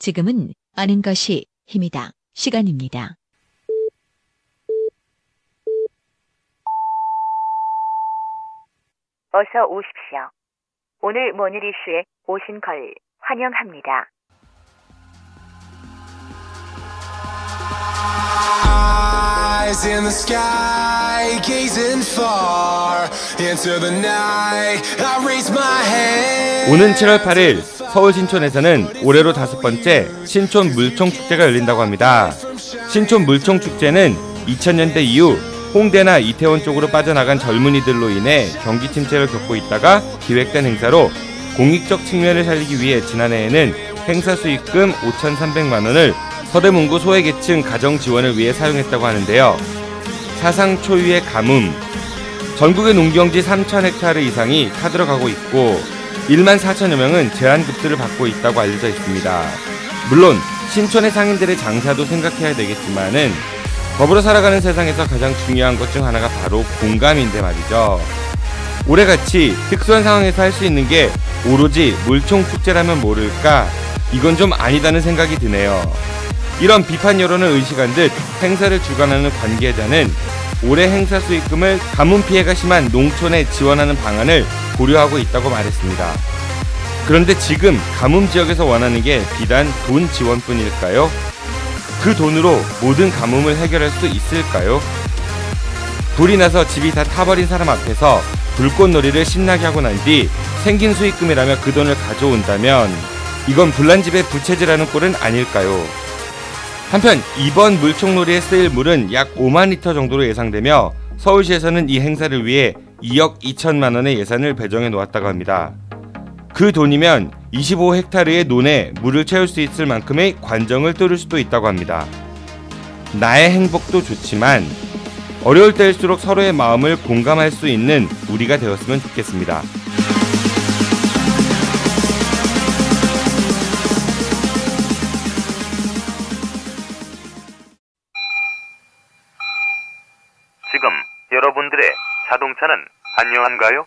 지금은 아는 것이 힘이다. 시간입니다. 어서 오십시오. 오늘 모닝 이슈에 오신 걸 환영합니다. Eyes in the sky, gazing far into the night. I raise my hand. 오는 7월 8일 서울 신촌에서는 올해로 5번째 신촌 물총축제가 열린다고 합니다. 신촌 물총축제는 2000년대 이후 홍대나 이태원 쪽으로 빠져나간 젊은이들로 인해 경기 침체를 겪고 있다가 기획된 행사로 공익적 측면을 살리기 위해 지난해에는 행사 수익금 5,300만 원을 서대문구 소외계층 가정 지원을 위해 사용했다고 하는데요. 사상 초유의 가뭄, 전국의 농경지 3,000헥타르 이상이 타들어가고 있고 1만 4천여 명은 제한급수를 받고 있다고 알려져 있습니다. 물론 신촌의 상인들의 장사도 생각해야 되겠지만은 더불어 살아가는 세상에서 가장 중요한 것 중 하나가 바로 공감인데 말이죠. 올해같이 특수한 상황에서 할 수 있는 게 오로지 물총축제라면 모를까? 이건 좀 아니다는 생각이 드네요. 이런 비판 여론을 의식한 듯 행사를 주관하는 관계자는 올해 행사 수익금을 가뭄 피해가 심한 농촌에 지원하는 방안을 고려하고 있다고 말했습니다. 그런데 지금 가뭄 지역에서 원하는 게 비단 돈 지원뿐일까요? 그 돈으로 모든 가뭄을 해결할 수 있을까요? 불이 나서 집이 다 타버린 사람 앞에서 불꽃놀이를 신나게 하고 난 뒤 생긴 수익금이라며 그 돈을 가져온다면 이건 불난집의 부채질하는 꼴은 아닐까요? 한편 이번 물총놀이에 쓰일 물은 약 5만 리터 정도로 예상되며 서울시에서는 이 행사를 위해 2억 2천만 원의 예산을 배정해 놓았다고 합니다. 그 돈이면 25헥타르의 논에 물을 채울 수 있을 만큼의 관정을 뚫을 수도 있다고 합니다. 나의 행복도 좋지만 어려울 때일수록 서로의 마음을 공감할 수 있는 우리가 되었으면 좋겠습니다. 지금 여러분들의 자동차는 안녕한가요?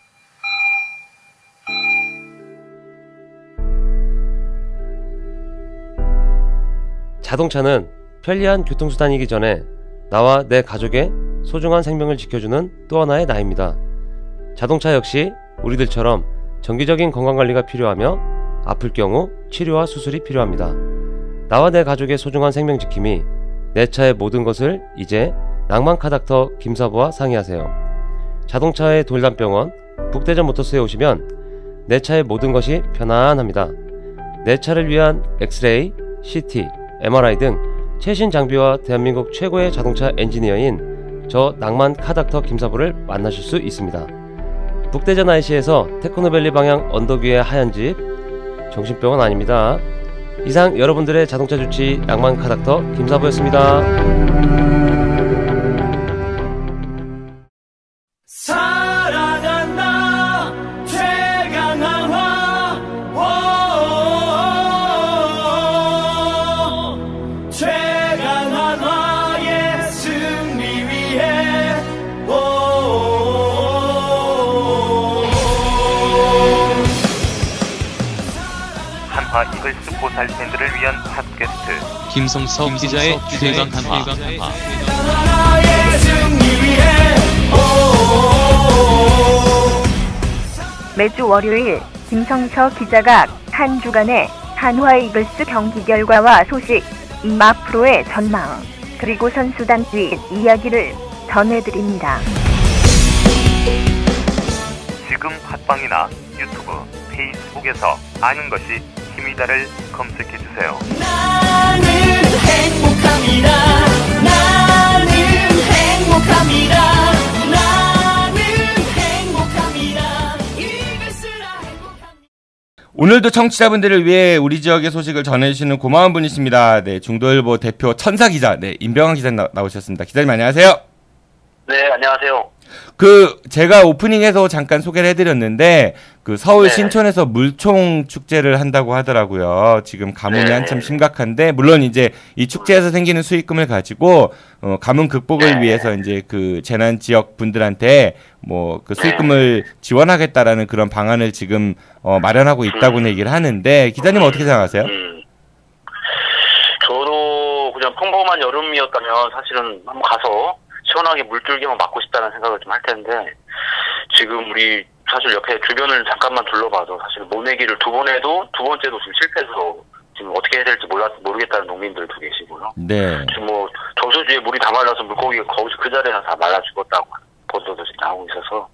자동차는 편리한 교통수단이기 전에 나와 내 가족의 소중한 생명을 지켜주는 또 하나의 나입니다. 자동차 역시 우리들처럼 정기적인 건강관리가 필요하며 아플 경우 치료와 수술이 필요합니다. 나와 내 가족의 소중한 생명 지킴이 내 차의 모든 것을 이제 낭만카 닥터 김사부와 상의하세요. 자동차의 돌담병원 북대전 모터스에 오시면 내 차의 모든 것이 편안합니다. 내 차를 위한 엑스레이, CT, MRI 등 최신 장비와 대한민국 최고의 자동차 엔지니어인 저 낭만 카닥터 김사부를 만나실 수 있습니다. 북대전 IC에서 테크노밸리 방향 언덕 위의 하얀 집, 정신병원 아닙니다. 이상 여러분들의 자동차 주치 낭만 카닥터 김사부였습니다. 이글스 보살 팬들을 위한 팟캐스트 김성석 기자의 최강 한화. 매주 월요일 김성석 기자가 한 주간의 한화 이글스 경기 결과와 소식, 이막 프로의 전망, 그리고 선수단 이야기를 전해드립니다. 지금 팟빵이나 유튜브, 페이스북에서 아는 것이 힘이다를 검색해주세요. 나는 행복합니다. 나는 행복합니다. 나는 행복합니다. 이글스라 행복합니다. 오늘도 청취자분들을 위해 우리 지역의 소식을 전해주시는 고마운 분이십니다. 네, 중도일보 대표 천사 기자, 네, 임병환 기자님 나오셨습니다. 기자님 안녕하세요. 네, 안녕하세요. 제가 오프닝에서 잠깐 소개를 해드렸는데, 서울 신촌에서 물총 축제를 한다고 하더라고요. 지금 가뭄이 한참 심각한데, 물론 이제 이 축제에서 생기는 수익금을 가지고, 가뭄 극복을 위해서 이제 재난 지역 분들한테 수익금을 지원하겠다라는 그런 방안을 지금, 마련하고 있다고는 얘기를 하는데, 기자님은 어떻게 생각하세요? 좀 평범한 여름이었다면 사실은 한번 가서 시원하게 물줄기만 맞고 싶다는 생각을 좀 할 텐데 지금 우리 사실 옆에 주변을 잠깐만 둘러봐도 사실 모내기를 2번 해도 2번째도 지금 실패해서 지금 어떻게 해야 될지 모르겠다는 농민들도 계시고요. 네. 지금 뭐 저수지에 물이 다 말라서 물고기가 거기서 그 자리에서 다 말라 죽었다고 보도도 지금 나오고 있어서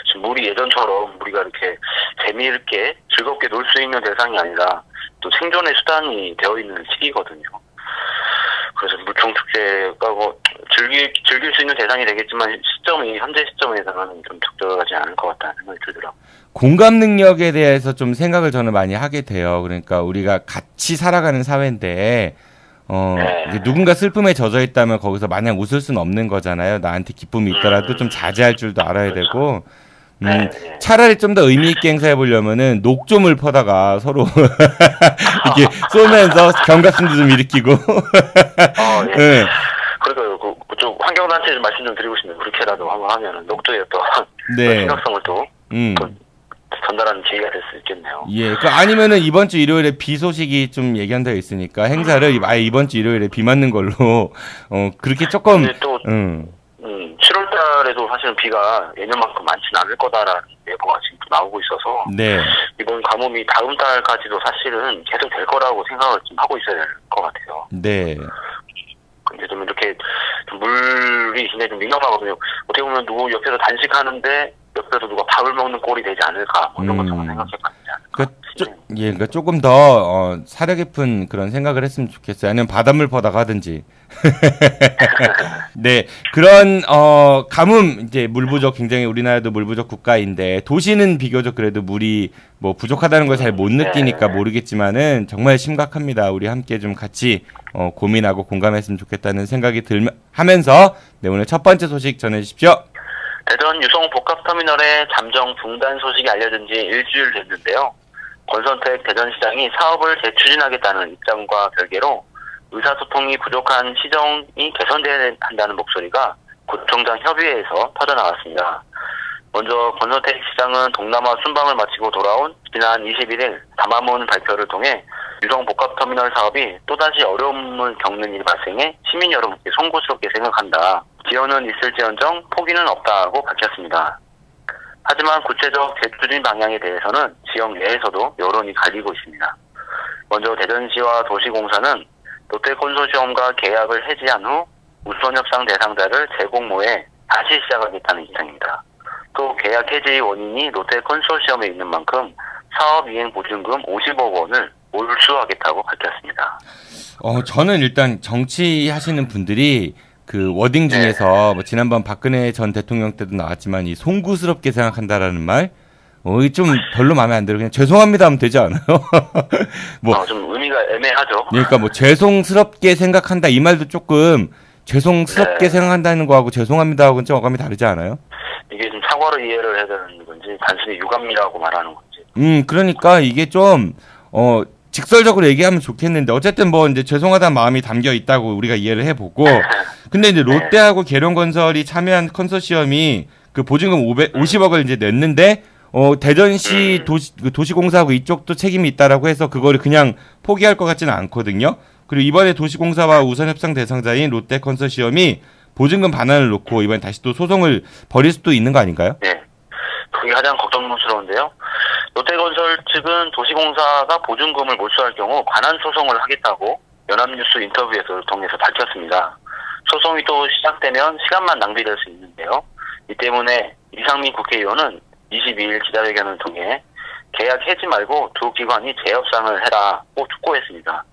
지금 물이 예전처럼 우리가 이렇게 재미있게 즐겁게 놀 수 있는 대상이 아니라 또 생존의 수단이 되어 있는 시기거든요. 그래서 물총축제가 뭐 즐길 수 있는 대상이 되겠지만 현재 시점에서는 좀 적절하지 않을 것 같다는 생각이 들더라고요. 공감 능력에 대해서 좀 생각을 저는 많이 하게 돼요. 그러니까 우리가 같이 살아가는 사회인데 이제 누군가 슬픔에 젖어 있다면 거기서 마냥 웃을 수는 없는 거잖아요. 나한테 기쁨이 있더라도 좀 자제할 줄도 알아야 그렇죠. 되고 차라리 좀 더 의미 있게 행사해 보려면은 녹조물 퍼다가 서로 이렇게 쏘면서 경각심도 좀 일으키고. 예. 네. 그러니까 그쪽 환경단체 좀 말씀 좀 드리고 싶네요. 그렇게라도 한번 하면은 녹조의 또 네. 심각성을 또 전달하는 기회가 될 수 있겠네요. 예, 아니면은 이번 주 일요일에 비 소식이 좀 예견되어 있으니까 행사를 아예 이번 주 일요일에 비 맞는 걸로 그렇게 조금. 근데 또 7월 달에도 사실은 비가 예년만큼 많지는 않을 거다라는 예보가 지금 나오고 있어서 네. 이번 가뭄이 다음 달까지도 사실은 계속 될 거라고 생각을 좀 하고 있어야 될 것 같아요. 네. 근데 좀 이렇게 좀 물이 굉장히 좀 민감하거든요. 어떻게 보면 누구 옆에서 단식하는데 옆에서 누가 밥을 먹는 꼴이 되지 않을까 뭐 이런 것처럼 생각해봤지 않을까. 그러니까 조금 더 사려 깊은 그런 생각을 했으면 좋겠어요. 아니면 바닷물 퍼다가 하든지. 네, 그런 가뭄 이제 물 부족 굉장히 우리나라도 물 부족 국가인데 도시는 비교적 그래도 물이 뭐 부족하다는 걸 잘 못 느끼니까 모르겠지만은 정말 심각합니다. 우리 함께 좀 같이 고민하고 공감했으면 좋겠다는 생각이 하면서 네, 오늘 첫 번째 소식 전해주십시오. 대전 유성 복합터미널의 잠정 중단 소식이 알려진 지 일주일 됐는데요. 권선택 대전시장이 사업을 재추진하겠다는 입장과 별개로 의사소통이 부족한 시정이 개선돼야 한다는 목소리가 구청장 협의회에서 터져나왔습니다. 먼저 권선택 시장은 동남아 순방을 마치고 돌아온 지난 21일 담화문 발표를 통해 유성 복합터미널 사업이 또다시 어려움을 겪는 일이 발생해 시민 여러분께 송구스럽게 생각한다. 지원은 있을지언정 포기는 없다고 밝혔습니다. 하지만 구체적 재추진 방향에 대해서는 지역 내에서도 여론이 갈리고 있습니다. 먼저 대전시와 도시공사는 롯데콘소시엄과 계약을 해지한 후 우선협상 대상자를 재공모해 다시 시작하겠다는 입장입니다. 또 계약 해지의 원인이 롯데콘소시엄에 있는 만큼 사업 이행 보증금 50억 원을 몰수하겠다고 밝혔습니다. 저는 일단 정치하시는 분들이 그 워딩 중에서 뭐 지난번 박근혜 전 대통령 때도 나왔지만 이 송구스럽게 생각한다라는 말, 좀 별로 마음에 안 들어. 그냥 죄송합니다 하면 되지 않아요? 뭐 좀 의미가 애매하죠. 그러니까 뭐 죄송스럽게 생각한다 이 말도 조금 죄송스럽게 생각한다는 거하고 죄송합니다 하고는 좀 어감이 다르지 않아요? 이게 좀 사과로 이해를 해야 되는 건지 단순히 유감이라고 말하는 건지. 그러니까 이게 좀 직설적으로 얘기하면 좋겠는데 어쨌든 뭐 이제 죄송하다는 마음이 담겨 있다고 우리가 이해를 해보고 근데 이제 롯데하고 계룡건설이 참여한 컨소시엄이 그 보증금 50억을 이제 냈는데 대전시 도시공사하고 이쪽도 책임이 있다라고 해서 그거를 그냥 포기할 것 같지는 않거든요. 그리고 이번에 도시공사와 우선협상 대상자인 롯데 컨소시엄이 보증금 반환을 놓고 이번에 다시 또 소송을 벌일 수도 있는 거 아닌가요? 네. 그게 가장 걱정스러운데요. 롯데건설 측은 도시공사가 보증금을 몰수할 경우 반환 소송을 하겠다고 연합뉴스 인터뷰에서 통해서 밝혔습니다. 소송이 또 시작되면 시간만 낭비될 수 있는데요. 이 때문에 이상민 국회의원은 22일 기자회견을 통해 계약 해지 말고 두 기관이 재협상을 해라고 촉구했습니다.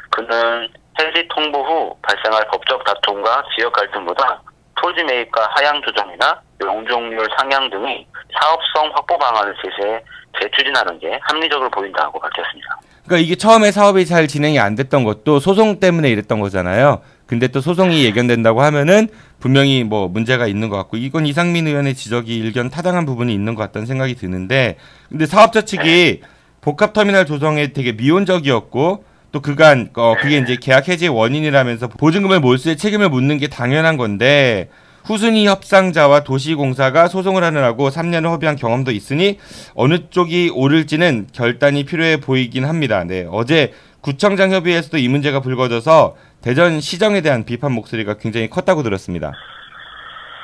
그는 해지 통보 후 발생할 법적 다툼과 지역 갈등보다 토지 매입과 하향 조정이나 용적률 상향 등의 사업성 확보 방안을 제시해 재추진하는 게 합리적으로 보인다고 밝혔습니다. 그러니까 이게 처음에 사업이 잘 진행이 안 됐던 것도 소송 때문에 이랬던 거잖아요. 근데 또 소송이 예견된다고 하면은 분명히 뭐 문제가 있는 것 같고 이건 이상민 의원의 지적이 일견 타당한 부분이 있는 것 같다는 생각이 드는데 근데 사업자 측이 복합터미널 조성에 되게 미온적이었고 또 그간 그게 이제 계약 해지 원인이라면서 보증금을 몰수의 책임을 묻는 게 당연한 건데 후순위 협상자와 도시공사가 소송을 하느라고 3년을 허비한 경험도 있으니 어느 쪽이 옳을지는 결단이 필요해 보이긴 합니다. 네, 어제 구청장 협의회에서도 이 문제가 불거져서 대전 시정에 대한 비판 목소리가 굉장히 컸다고 들었습니다.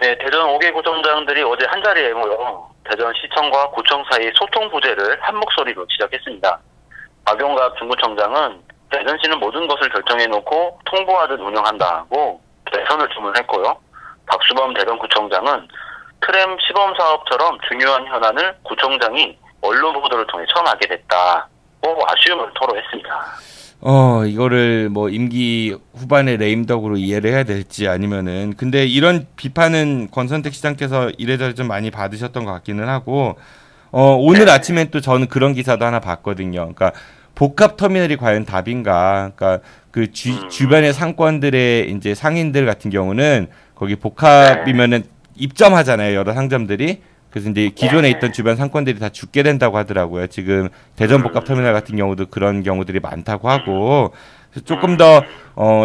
네, 대전 5개 구청장들이 어제 한자리에 모여 대전시청과 구청 사이 소통 부재를 한 목소리로 지적했습니다. 박용갑 중구청장은 대전시는 모든 것을 결정해놓고 통보하듯 운영한다고 개선을 주문했고요. 박수범 대전구청장은 트램 시범사업처럼 중요한 현안을 구청장이 언론 보도를 통해 처음 알게 됐다고 아쉬움을 토로했습니다. 이거를 뭐 임기 후반에 레임덕으로 이해를 해야 될지 아니면은 근데 이런 비판은 권선택 시장께서 이래저래 좀 많이 받으셨던 것 같기는 하고 오늘 아침엔 또 저는 그런 기사도 하나 봤거든요. 그러니까 복합 터미널이 과연 답인가? 그러니까 그 주변의 상권들의 이제 상인들 같은 경우는 거기 복합이면은 입점하잖아요. 여러 상점들이. 그래서 이제 기존에 있던 주변 상권들이 다 죽게 된다고 하더라고요. 지금 대전 복합 터미널 같은 경우도 그런 경우들이 많다고 하고 조금 더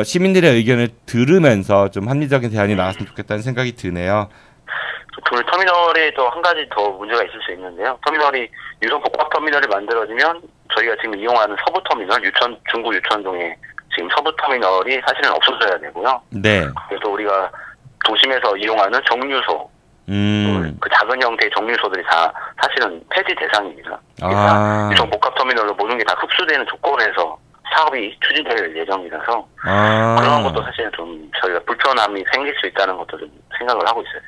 시민들의 의견을 들으면서 좀 합리적인 대안이 나왔으면 좋겠다는 생각이 드네요. 그 터미널에 또 한 가지 더 문제가 있을 수 있는데요. 터미널이 유성 복합 터미널이 만들어지면 저희가 지금 이용하는 서부 터미널 중구 유천동에 지금 서부 터미널이 사실은 없어져야 되고요. 네. 그래서 우리가 도심에서 이용하는 정류소 그 작은 형태의 정류소들이 다 사실은 폐지 대상입니다. 유성 복합 터미널로 모든 게 다 흡수되는 조건에서 사업이 추진될 예정이라서 그런 것도 사실은 좀 저희가 불편함이 생길 수 있다는 것도 좀 생각을 하고 있어요.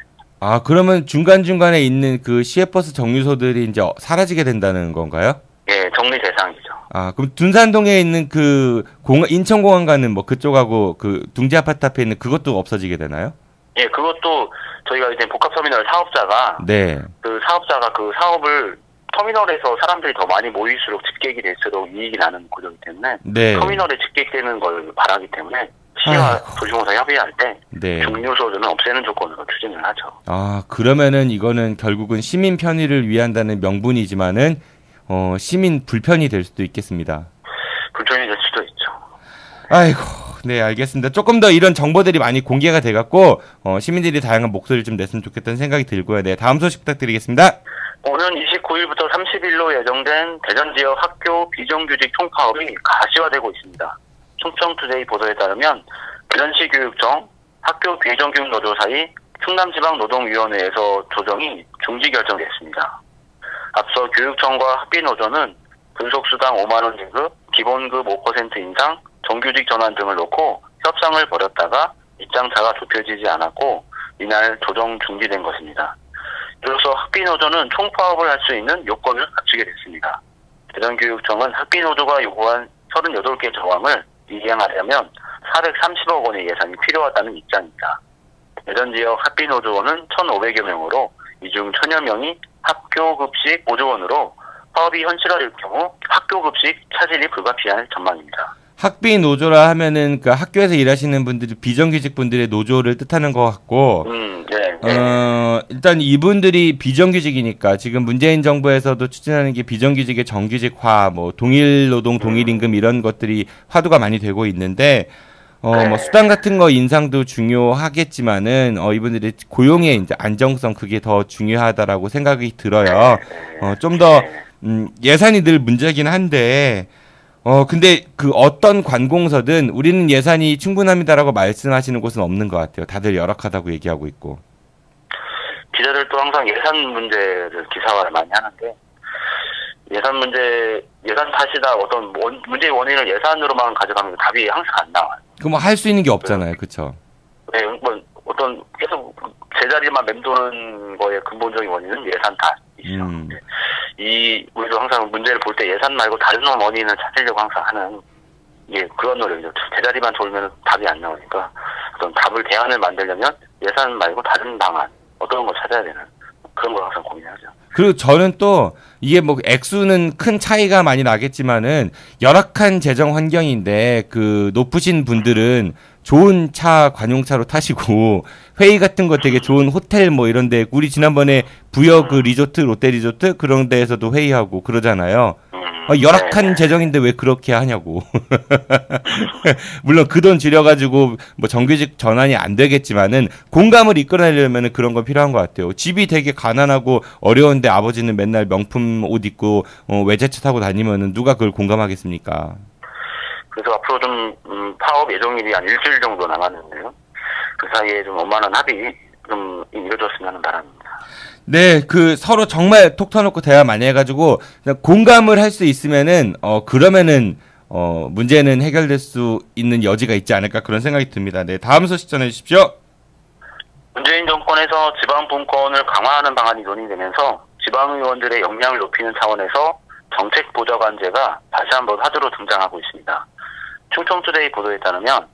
그러면 중간중간에 있는 그 시외버스 정류소들이 이제 사라지게 된다는 건가요? 예, 정리 대상이죠. 그럼 둔산동에 있는 그 인천공항 가는 뭐 그쪽하고 그 둥지 아파트 앞에 있는 그것도 없어지게 되나요? 예, 그것도 저희가 이제 복합터미널 사업자가 그 사업을 터미널에서 사람들이 더 많이 모일수록 집객이 될수록 이익이 나는 구조이기 때문에 터미널에 집객되는 걸 바라기 때문에 시와 도시공사 협의할 때 중류소들은 없애는 조건으로 추진을 하죠. 그러면은 이거는 결국은 시민 편의를 위한다는 명분이지만은 시민 불편이 될 수도 있겠습니다. 불편이 될 수도 있죠. 아이고. 네, 알겠습니다. 조금 더 이런 정보들이 많이 공개가 돼갖고 시민들이 다양한 목소리를 좀 냈으면 좋겠다는 생각이 들고요. 네, 다음 소식 부탁드리겠습니다. 오는 29일부터 30일로 예정된 대전 지역 학교 비정규직 총파업이 가시화되고 있습니다. 충청투데이 보도에 따르면 대전시 교육청, 학교 비정규직 노조 사이 충남지방노동위원회에서 조정이 중지 결정됐습니다. 앞서 교육청과 학비노조는 근속수당 5만 원 지급, 기본급 5% 인상, 정규직 전환 등을 놓고 협상을 벌였다가 입장차가 좁혀지지 않았고 이날 조정 중지된 것입니다. 이로써 학비노조는 총파업을 할 수 있는 요건을 갖추게 됐습니다. 대전교육청은 학비노조가 요구한 38개 조항을 이행하려면 430억 원의 예산이 필요하다는 입장입니다. 대전 지역 학비노조원은 1,500여 명으로 이 중 1,000여 명이 학교급식 5조 원으로 파업이 현실화될 경우 학교급식 차질이 불가피할 전망입니다. 학비 노조라 하면은 그 학교에서 일하시는 분들이 비정규직 분들의 노조를 뜻하는 것 같고, 일단 이분들이 비정규직이니까 지금 문재인 정부에서도 추진하는 게 비정규직의 정규직화, 뭐 동일 노동, 동일 임금 이런 것들이 화두가 많이 되고 있는데, 뭐 수당 같은 거 인상도 중요하겠지만은 이분들의 고용의 이제 안정성 그게 더 중요하다라고 생각이 들어요. 좀 더 예산이 늘 문제긴 한데. 근데 그 어떤 관공서든 우리는 예산이 충분합니다라고 말씀하시는 곳은 없는 것 같아요. 다들 열악하다고 얘기하고 있고. 기자들도 항상 예산 문제를 기사화를 많이 하는데 예산 탓이다 어떤 문제의 원인을 예산으로만 가져가면 답이 항상 안 나와요. 그럼 할 수 있는 게 없잖아요. 그렇죠? 네, 뭐 어떤 계속 제자리만 맴도는 거의 근본적인 원인은 예산 탓이죠. 우리도 항상 문제를 볼 때 예산 말고 다른 원인을 찾으려고 항상 하는 그런 노력이죠. 제자리만 돌면 답이 안 나오니까 어떤 답을 대안을 만들려면 예산 말고 다른 방안 어떤 걸 찾아야 되는 그런 걸 항상 고민하죠. 그리고 저는 또 이게 뭐 액수는 큰 차이가 많이 나겠지만은 열악한 재정 환경인데 그 높으신 분들은 좋은 차 관용차로 타시고 회의 같은 거 되게 좋은 호텔 뭐 이런데 우리 지난번에 부여 그 리조트 롯데 리조트 그런 데에서도 회의하고 그러잖아요. 열악한 재정인데 왜 그렇게 하냐고. 물론 그 돈 줄여가지고 뭐 정규직 전환이 안 되겠지만은 공감을 이끌어내려면 그런 건 필요한 것 같아요. 집이 되게 가난하고 어려운데 아버지는 맨날 명품 옷 입고 외제차 타고 다니면은 누가 그걸 공감하겠습니까? 그래서 앞으로 좀 파업 예정일이 한 일주일 정도 남았는데요. 그 사이에 좀 원만한 합의 좀 이루어졌으면 하는 바람입니다. 네, 그 서로 정말 톡 터놓고 대화 많이 해가지고 공감을 할 수 있으면은 그러면은 문제는 해결될 수 있는 여지가 있지 않을까 그런 생각이 듭니다. 네, 다음 소식 전해주십시오. 문재인 정권에서 지방분권을 강화하는 방안이 논의되면서 지방의원들의 역량을 높이는 차원에서 정책보좌관제가 다시 한번 화두로 등장하고 있습니다. 충청투데이 보도에 따르면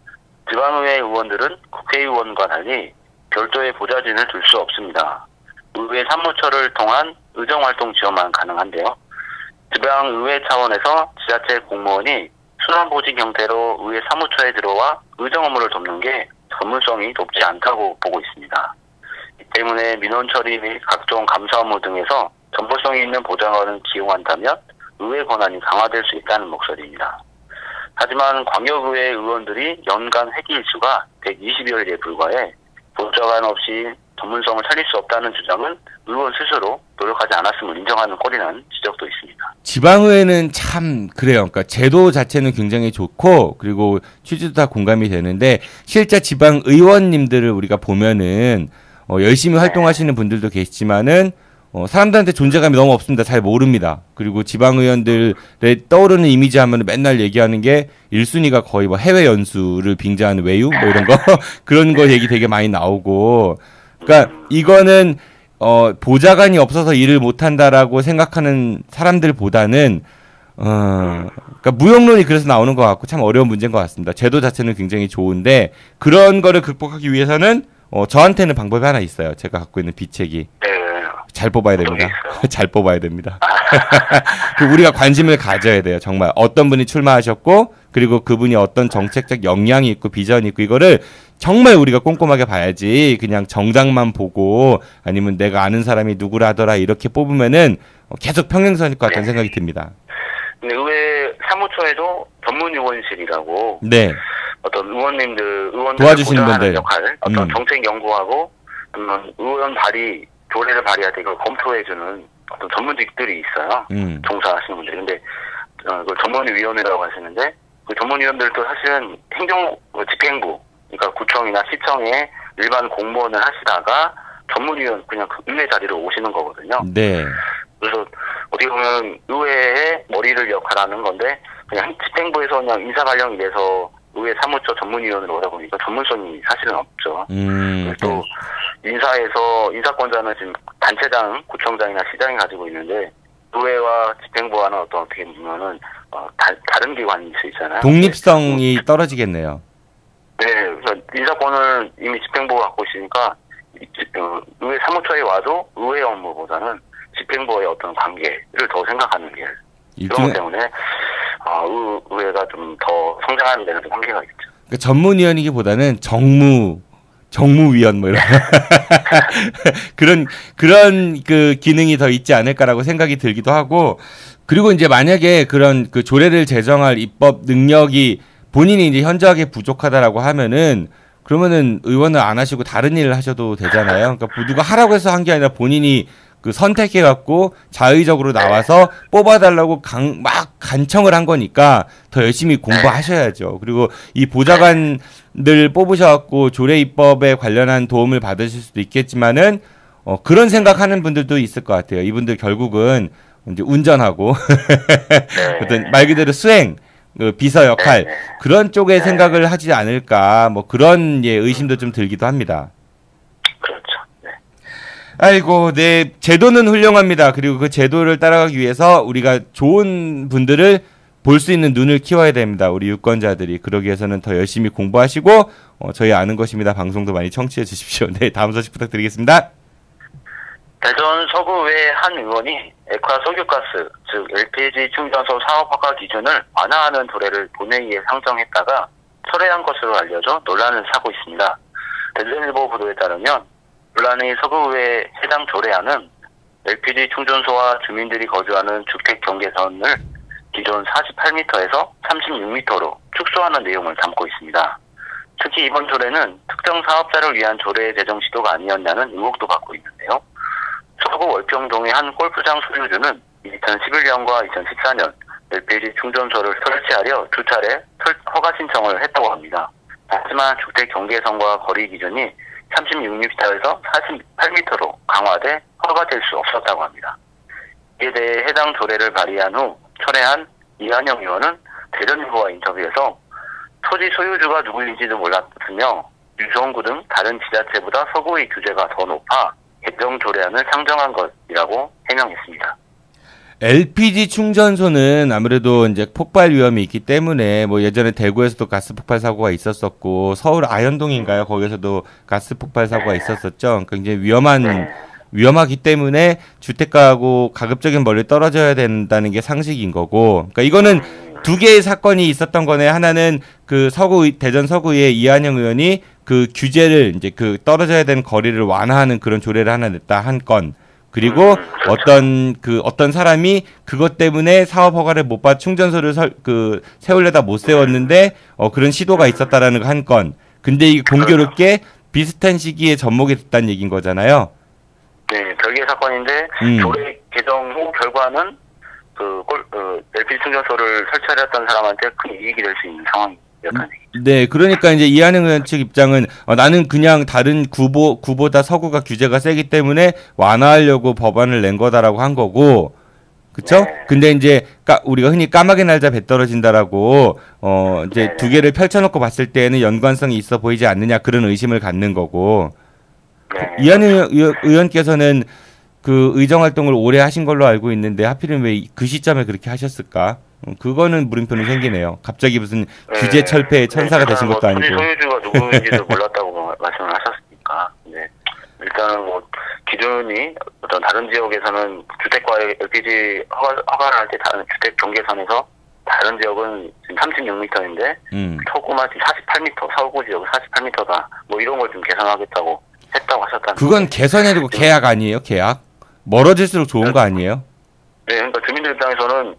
지방의회 의원들은 국회의원과 달리 별도의 보좌진을 둘 수 없습니다. 의회 사무처를 통한 의정활동 지원만 가능한데요. 지방의회 차원에서 지자체 공무원이 순환보직 형태로 의회 사무처에 들어와 의정 업무를 돕는 게 전문성이 높지 않다고 보고 있습니다. 이 때문에 민원 처리 및 각종 감사 업무 등에서 전문성이 있는 보좌관을 기용한다면 의회 권한이 강화될 수 있다는 목소리입니다. 하지만 광역의회 의원들이 연간 회기 일수가 120여일에 불과해 보좌관 없이 전문성을 살릴 수 없다는 주장은 의원 스스로 노력하지 않았음을 인정하는 꼴이라는 지적도 있습니다. 지방의회는 참 그래요. 그러니까 제도 자체는 굉장히 좋고 그리고 취지도 다 공감이 되는데 실제 지방 의원님들을 우리가 보면은 열심히 활동하시는 분들도 계시지만은 사람들한테 존재감이 너무 없습니다. 잘 모릅니다. 그리고 지방 의원들의 떠오르는 이미지 하면 맨날 얘기하는 게 1순위가 거의 뭐 해외 연수를 빙자하는 외유 뭐 이런 거 그런 거 얘기 되게 많이 나오고 그러니까 이거는 보좌관이 없어서 일을 못한다라고 생각하는 사람들보다는 그러니까 무용론이 그래서 나오는 것 같고 참 어려운 문제인 것 같습니다. 제도 자체는 굉장히 좋은데 그런 거를 극복하기 위해서는 저한테는 방법이 하나 있어요. 제가 갖고 있는 비책이 잘 뽑아야 됩니다. 잘 뽑아야 됩니다. 우리가 관심을 가져야 돼요. 정말 어떤 분이 출마하셨고 그리고 그분이 어떤 정책적 역량이 있고 비전이 있고 이거를 정말 우리가 꼼꼼하게 봐야지 그냥 정당만 보고 아니면 내가 아는 사람이 누구라더라 이렇게 뽑으면은 계속 평행선일 것 같다는 생각이 듭니다. 근데 의회 사무처에도 전문의원실이라고 네. 어떤 의원님들 도와주시는 분들 역할, 어떤 정책 연구하고 의원 발의 조례를 발의할 때 이걸 검토해주는 어떤 전문직들이 있어요. 종사하시는 분들. 근데 그걸 전문위원회라고 하시는데 그 전문위원들도 사실은 집행부, 그러니까 구청이나 시청에 일반 공무원을 하시다가 전문위원 그냥 그 의회 자리로 오시는 거거든요. 네. 그래서 어떻게 보면 의회의 머리를 역할하는 건데 그냥 집행부에서 그냥 인사 발령이 돼서 의회 사무처 전문위원으로 오다 보니까 전문성이 사실은 없죠. 또 인사권자는 지금 단체장, 구청장이나 시장이 가지고 있는데 의회와 집행부와는 어떻게 보면은 다른 기관일 수 있잖아요. 독립성이 떨어지겠네요. 네, 그래서 인사권을 이미 집행부가 갖고 있으니까 의회 사무처에 와도 의회 업무보다는 집행부와의 어떤 관계를 더 생각하는 게 그런 것 때문에 의회가 좀 더 성장하는 데는 좀 한계가 있죠. 그러니까 전문위원이기보다는 정무위원 뭐 이런 그런 그 기능이 더 있지 않을까라고 생각이 들기도 하고 그리고 이제 만약에 그런 그 조례를 제정할 입법 능력이 본인이 이제 현저하게 부족하다라고 하면은 그러면은 의원을 안 하시고 다른 일을 하셔도 되잖아요. 그러니까 누가 하라고 해서 한 게 아니라 본인이 그 선택해갖고 자의적으로 나와서 뽑아달라고 막 간청을 한 거니까 더 열심히 공부하셔야죠. 그리고 이 보좌관들 뽑으셔갖고 조례 입법에 관련한 도움을 받으실 수도 있겠지만은 그런 생각하는 분들도 있을 것 같아요. 이분들 결국은 이제 운전하고 어떤 말 그대로 수행, 그 비서 역할 그런 쪽에 생각을 하지 않을까 뭐 그런 의심도 좀 들기도 합니다. 아이고, 네, 제도는 훌륭합니다. 그리고 그 제도를 따라가기 위해서 우리가 좋은 분들을 볼 수 있는 눈을 키워야 됩니다. 우리 유권자들이. 그러기 위해서는 더 열심히 공부하시고 저희 아는 것입니다. 방송도 많이 청취해 주십시오. 네, 다음 소식 부탁드리겠습니다. 대전 서구의 한 의원이 액화 석유가스, 즉 LPG 충전소 사업 허가 기준을 완화하는 조례를 본회의에 상정했다가 철회한 것으로 알려져 논란을 사고 있습니다. 대전일보 보도에 따르면 논란의 서구의 해당 조례안은 LPG 충전소와 주민들이 거주하는 주택 경계선을 기존 48m에서 36m로 축소하는 내용을 담고 있습니다. 특히 이번 조례는 특정 사업자를 위한 조례 제정 시도가 아니었냐는 의혹도 받고 있는데요. 서구 월평동의 한 골프장 소유주는 2011년과 2014년 LPG 충전소를 설치하려 두 차례 허가 신청을 했다고 합니다. 하지만 주택 경계선과 거리 기준이 36m에서 48m로 강화돼 허가될 수 없었다고 합니다. 이에 대해 해당 조례를 발의한 후 철회한 이한영 의원은 대전일보와 인터뷰에서 토지 소유주가 누구인지도 몰랐으며 유성구 등 다른 지자체보다 서구의 규제가 더 높아 개정 조례안을 상정한 것이라고 해명했습니다. LPG 충전소는 아무래도 이제 폭발 위험이 있기 때문에 뭐 예전에 대구에서도 가스 폭발 사고가 있었었고 서울 아현동인가요? 거기서도 가스 폭발 사고가 있었었죠. 굉장히 위험하기 때문에 주택가하고 가급적인 멀리 떨어져야 된다는 게 상식인 거고. 그러니까 이거는 두 개의 사건이 있었던 거네. 하나는 그 대전 서구의 이한영 의원이 그 규제를 이제 그 떨어져야 되는 거리를 완화하는 그런 조례를 하나 냈다 한 건. 그리고 어떤 사람이 그것 때문에 사업 허가를 못 받 충전소를 세우려다 못 세웠는데 그런 시도가 있었다라는 거 한 건. 근데 이게 공교롭게 비슷한 시기에 접목이 됐다는 얘기인 거잖아요. 네, 별개의 사건인데 조례 개정 후 결과는 LPG 충전소를 설치하렸던 사람한테 큰 이익이 될 수 있는 상황이었다는 얘기죠. 네, 그러니까 이제 이한영 의원 측 입장은 나는 그냥 다른 구보다 서구가 규제가 세기 때문에 완화하려고 법안을 낸 거다라고 한 거고, 그쵸? 네. 근데 이제 우리가 흔히 까마귀 날자 배 떨어진다라고 이제 두 개를 펼쳐놓고 봤을 때에는 연관성이 있어 보이지 않느냐 그런 의심을 갖는 거고. 네. 이한영 의원께서는 그 의정 활동을 오래 하신 걸로 알고 있는데 하필이면 왜 그 시점에 그렇게 하셨을까? 그거는 물음표는 생기네요. 갑자기 무슨 규제 철폐의 천사가 되신 것도 아니고. 소유주가 누구인지도 몰랐다고 말씀을 하셨으니까. 네. 일단은 뭐 기준이 어떤 다른 지역에서는 주택과의 LPG 허가를 할 때 다른 주택 경계선에서 다른 지역은 지금 36m인데 서구만 48m, 서구 지역은 48m다. 뭐 이런 걸 좀 계산하겠다고 했다고 하셨다는. 그건 개선해두고 계약 아니에요? 계약? 멀어질수록 좋은 거 아니에요? 네, 그러니까 주민들 입장에서는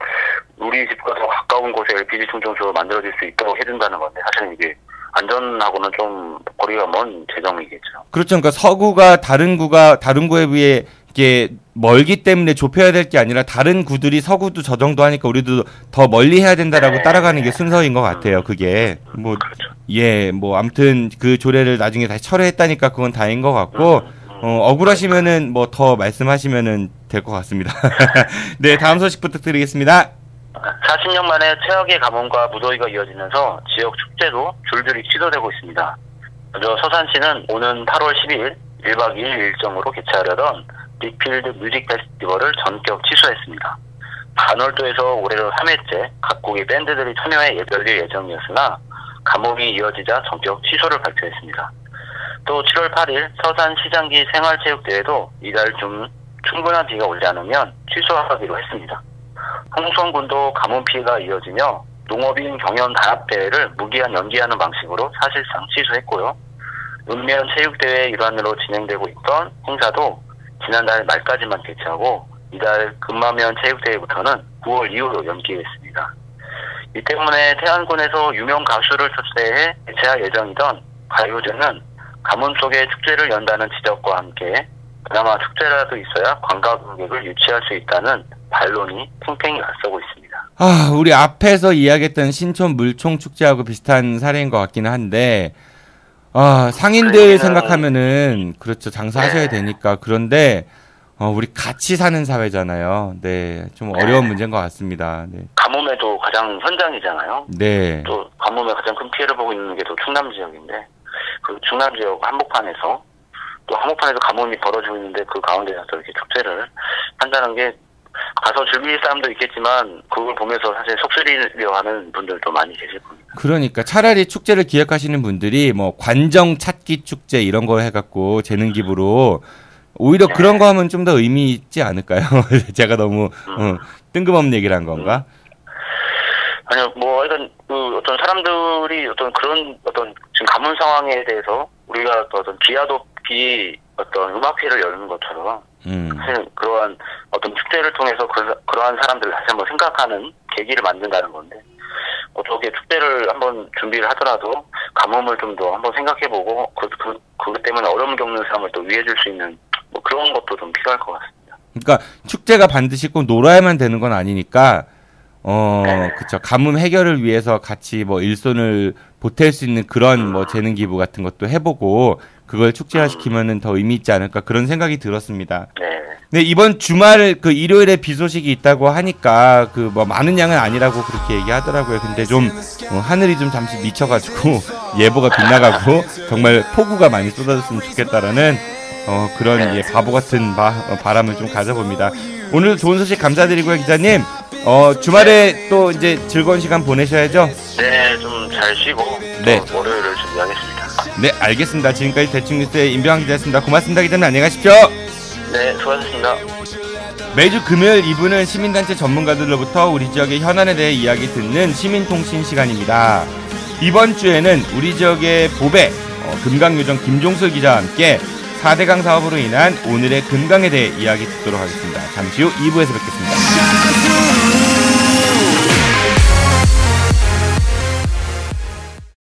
우리 집과 더 가까운 곳에 LPG 충전소가 만들어질 수 있도록 해준다는 건데 사실은 이게 안전하고는 좀 거리가 먼 재정이겠죠. 그렇죠. 그러니까 서구가 다른 구에 비해 이게 멀기 때문에 좁혀야 될 게 아니라 다른 구들이 서구도 저 정도 하니까 우리도 더 멀리 해야 된다라고 따라가는 게 순서인 것 같아요. 그게 뭐 그렇죠. 예, 뭐 아무튼 그 조례를 나중에 다시 철회했다니까 그건 다행인 것 같고 억울하시면은 뭐 더 말씀하시면은 될 것 같습니다. 네, 다음 소식 부탁드리겠습니다. 40년 만에 최악의 가뭄과 무더위가 이어지면서 지역 축제도 줄줄이 취소되고 있습니다. 먼저 서산시는 오는 8월 10일 1박 2일 일정으로 개최하려던 빅필드 뮤직 페스티벌을 전격 취소했습니다. 반월도에서 올해로 3회째 각국의 밴드들이 참여해 열릴 예정이었으나 가뭄이 이어지자 전격 취소를 발표했습니다. 또 7월 8일 서산시장기 생활체육대회도 이달 중 충분한 비가 오지 않으면 취소하기로 했습니다. 홍성군도 가뭄 피해가 이어지며 농업인 경연 단합대회를 무기한 연기하는 방식으로 사실상 취소했고요. 읍면 체육대회 일환으로 진행되고 있던 행사도 지난달 말까지만 개최하고 이달 금마면 체육대회부터는 9월 이후로 연기했습니다. 이 때문에 태안군에서 유명 가수를 초대해 개최할 예정이던 가요제는 가뭄 속에 축제를 연다는 지적과 함께 그나마 축제라도 있어야 관광객을 유치할 수 있다는 반론이 팽팽히 앞서고 있습니다. 우리 앞에서 이야기했던 신촌 물총 축제하고 비슷한 사례인 것 같기는 한데 상인들 생각하면은 그렇죠. 장사하셔야 되니까. 그런데 우리 같이 사는 사회잖아요. 네, 좀 어려운 문제인 것 같습니다. 네. 가뭄에도 가장 현장이잖아요. 네. 또 가뭄에 가장 큰 피해를 보고 있는 게 또 충남 지역인데 그 충남 지역 한복판에서 가뭄이 벌어지고 있는데 그 가운데서 이렇게 축제를 한다는 게 가서 즐길 사람도 있겠지만 그걸 보면서 사실 속쓰리려 하는 분들도 많이 계실 겁니다. 그러니까 차라리 축제를 기획하시는 분들이 뭐 관정 찾기 축제 이런 거 해갖고 재능 기부로 오히려 그런 거 하면 좀 더 의미 있지 않을까요? 제가 너무 뜬금없는 얘기를 한 건가? 아니요, 뭐 하여튼 그 어떤 사람들이 어떤 그런 어떤 지금 가뭄 상황에 대해서 우리가 또 어떤 기아도피 어떤 음악회를 여는 것처럼 사실 그러한 어떤 축제를 통해서 그러한 사람들을 다시 한번 생각하는 계기를 만든다는 건데 어떻게 축제를 한번 준비를 하더라도 가뭄을 좀 더 한번 생각해보고 그것 때문에 어려움 겪는 사람을 또 위해줄 수 있는 뭐 그런 것도 좀 필요할 것 같습니다. 그러니까 축제가 반드시 꼭 놀아야만 되는 건 아니니까 그쵸. 가뭄 해결을 위해서 같이 뭐 일손을 보탤 수 있는 그런 뭐 재능 기부 같은 것도 해보고 그걸 축제화시키면은 더 의미 있지 않을까 그런 생각이 들었습니다. 네, 이번 주말 그 일요일에 비 소식이 있다고 하니까 그 뭐 많은 양은 아니라고 그렇게 얘기하더라고요. 근데 좀 하늘이 좀 잠시 미쳐가지고 예보가 빗나가고 정말 폭우가 많이 쏟아졌으면 좋겠다라는 그런 바보 같은 바람을 좀 가져봅니다. 오늘도 좋은 소식 감사드리고요, 기자님. 주말에 또 이제 즐거운 시간 보내셔야죠. 네, 좀 잘 쉬고 네. 월요일을 준비하겠습니다. 네, 알겠습니다. 지금까지 대충뉴스의 임병환 기자였습니다. 고맙습니다, 기자님. 안녕히 가십시오. 네, 수고하셨습니다. 매주 금요일 2부는 시민단체 전문가들로부터 우리 지역의 현안에 대해 이야기 듣는 시민통신 시간입니다. 이번 주에는 우리 지역의 보배 금강요정 김종술 기자와 함께 4대강 사업으로 인한 오늘의 금강에 대해 이야기 듣도록 하겠습니다. 잠시 후 2부에서 뵙겠습니다.